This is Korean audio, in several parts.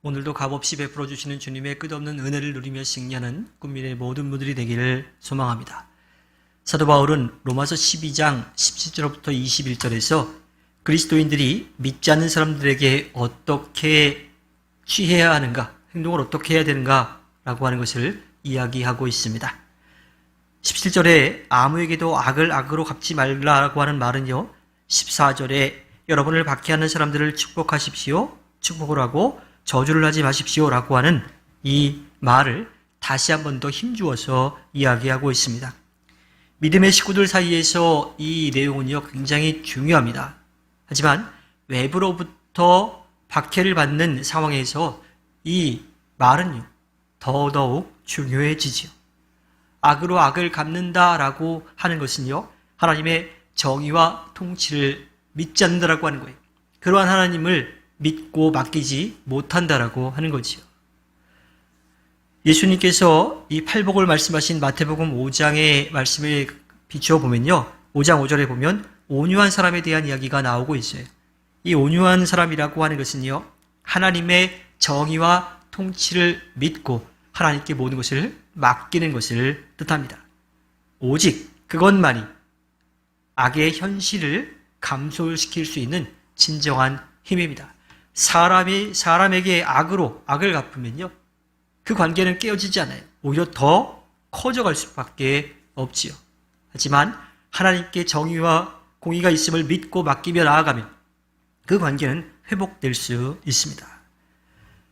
오늘도 값없이 베풀어 주시는 주님의 끝없는 은혜를 누리며 승리하는 꿈미래 모든 분들이 되기를 소망합니다. 사도 바울은 로마서 12장 17절부터 21절에서 그리스도인들이 믿지 않는 사람들에게 어떻게 취해야 하는가, 행동을 어떻게 해야 되는가 라고 하는 것을 이야기하고 있습니다. 17절에 아무에게도 악을 악으로 갚지 말라라고 하는 말은요, 14절에 여러분을 박해하는 사람들을 축복하십시오, 축복을 하고 저주를 하지 마십시오 라고 하는 이 말을 다시 한 번 더 힘주어서 이야기하고 있습니다. 믿음의 식구들 사이에서 이 내용은요, 굉장히 중요합니다. 하지만 외부로부터 박해를 받는 상황에서 이 말은요, 더더욱 중요해지지요. 악으로 악을 갚는다라고 하는 것은요, 하나님의 정의와 통치를 믿지 않는다라고 하는 거예요. 그러한 하나님을 믿고 맡기지 못한다라고 하는 거지요. 예수님께서 이 팔복을 말씀하신 마태복음 5장의 말씀을 비추어 보면요, 5장 5절에 보면 온유한 사람에 대한 이야기가 나오고 있어요. 이 온유한 사람이라고 하는 것은요, 하나님의 정의와 통치를 믿고 하나님께 모든 것을 맡기는 것을 뜻합니다. 오직 그것만이 악의 현실을 감소시킬 수 있는 진정한 힘입니다. 사람이 사람에게 악을 갚으면요, 그 관계는 깨어지지 않아요. 오히려 더 커져갈 수밖에 없지요. 하지만 하나님께 정의와 공의가 있음을 믿고 맡기며 나아가면 그 관계는 회복될 수 있습니다.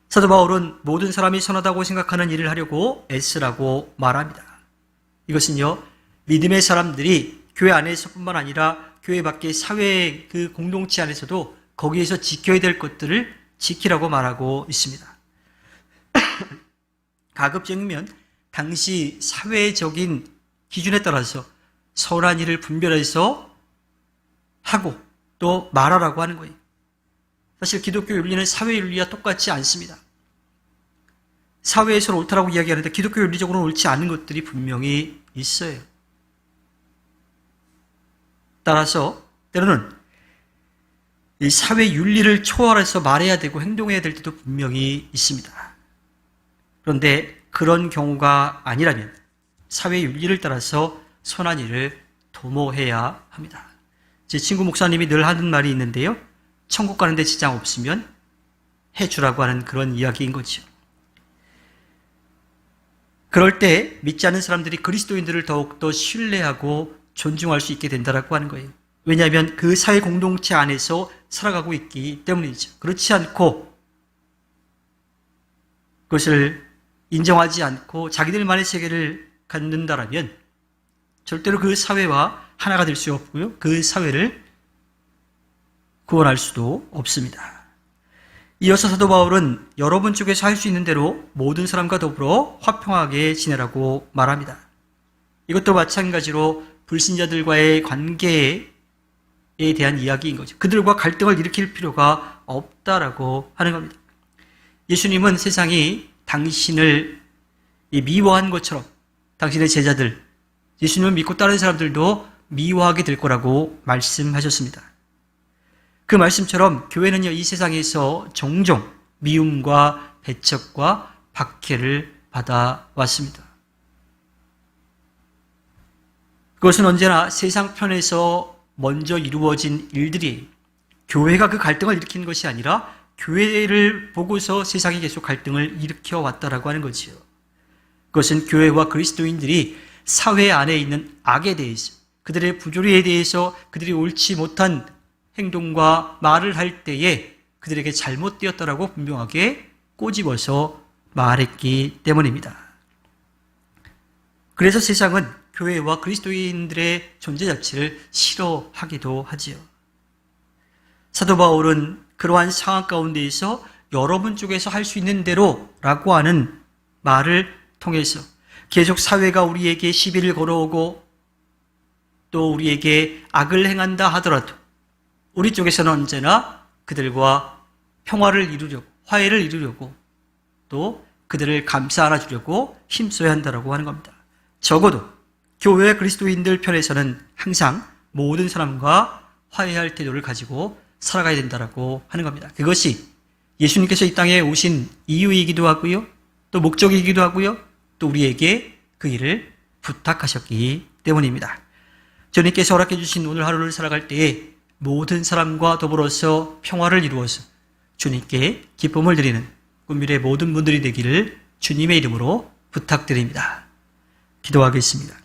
사도 바울은 모든 사람이 선하다고 생각하는 일을 하려고 애쓰라고 말합니다. 이것은요, 믿음의 사람들이 교회 안에서뿐만 아니라 교회 밖의 사회의 그 공동체 안에서도 거기에서 지켜야 될 것들을 지키라고 말하고 있습니다. 가급적이면 당시 사회적인 기준에 따라서 선한 일을 분별해서 하고 또 말하라고 하는 거예요. 사실 기독교 윤리는 사회 윤리와 똑같지 않습니다. 사회에서는 옳다라고 이야기하는데 기독교 윤리적으로는 옳지 않은 것들이 분명히 있어요. 따라서 때로는 이 사회 윤리를 초월해서 말해야 되고 행동해야 될 때도 분명히 있습니다. 그런데 그런 경우가 아니라면 사회 윤리를 따라서 선한 일을 도모해야 합니다. 제 친구 목사님이 늘 하는 말이 있는데요, 천국 가는데 지장 없으면 해주라고 하는 그런 이야기인 거죠. 그럴 때 믿지 않는 사람들이 그리스도인들을 더욱더 신뢰하고 존중할 수 있게 된다고 하는 거예요. 왜냐하면 그 사회 공동체 안에서 살아가고 있기 때문이죠. 그렇지 않고 그것을 인정하지 않고 자기들만의 세계를 갖는다라면 절대로 그 사회와 하나가 될 수 없고요, 그 사회를 구원할 수도 없습니다. 이어서 사도 바울은 여러분 쪽에서 할 수 있는 대로 모든 사람과 더불어 화평하게 지내라고 말합니다. 이것도 마찬가지로 불신자들과의 관계에 대한 이야기인 거죠. 그들과 갈등을 일으킬 필요가 없다라고 하는 겁니다. 예수님은 세상이 당신을 미워한 것처럼 당신의 제자들, 예수님을 믿고 따르는 사람들도 미워하게 될 거라고 말씀하셨습니다. 그 말씀처럼 교회는요, 이 세상에서 종종 미움과 배척과 박해를 받아왔습니다. 그것은 언제나 세상 편에서 먼저 이루어진 일들이에요. 교회가 그 갈등을 일으키는 것이 아니라 교회를 보고서 세상이 계속 갈등을 일으켜 왔다라고 하는 거지요. 그것은 교회와 그리스도인들이 사회 안에 있는 악에 대해서, 그들의 부조리에 대해서, 그들이 옳지 못한 행동과 말을 할 때에 그들에게 잘못되었다라고 분명하게 꼬집어서 말했기 때문입니다. 그래서 세상은 교회와 그리스도인들의 존재 자체를 싫어하기도 하지요. 사도 바울은 그러한 상황 가운데에서 여러분 쪽에서 할 수 있는 대로라고 하는 말을 통해서 계속 사회가 우리에게 시비를 걸어오고 또 우리에게 악을 행한다 하더라도 우리 쪽에서는 언제나 그들과 평화를 이루려고, 화해를 이루려고, 또 그들을 감싸 안아주려고 힘써야 한다고 하는 겁니다. 적어도 교회 그리스도인들 편에서는 항상 모든 사람과 화해할 태도를 가지고 살아가야 된다고 하는 겁니다. 그것이 예수님께서 이 땅에 오신 이유이기도 하고요. 또 목적이기도 하고요. 또 우리에게 그 일을 부탁하셨기 때문입니다. 주님께서 허락해 주신 오늘 하루를 살아갈 때에 모든 사람과 더불어서 평화를 이루어서 주님께 기쁨을 드리는 꿈미래의 모든 분들이 되기를 주님의 이름으로 부탁드립니다. 기도하겠습니다.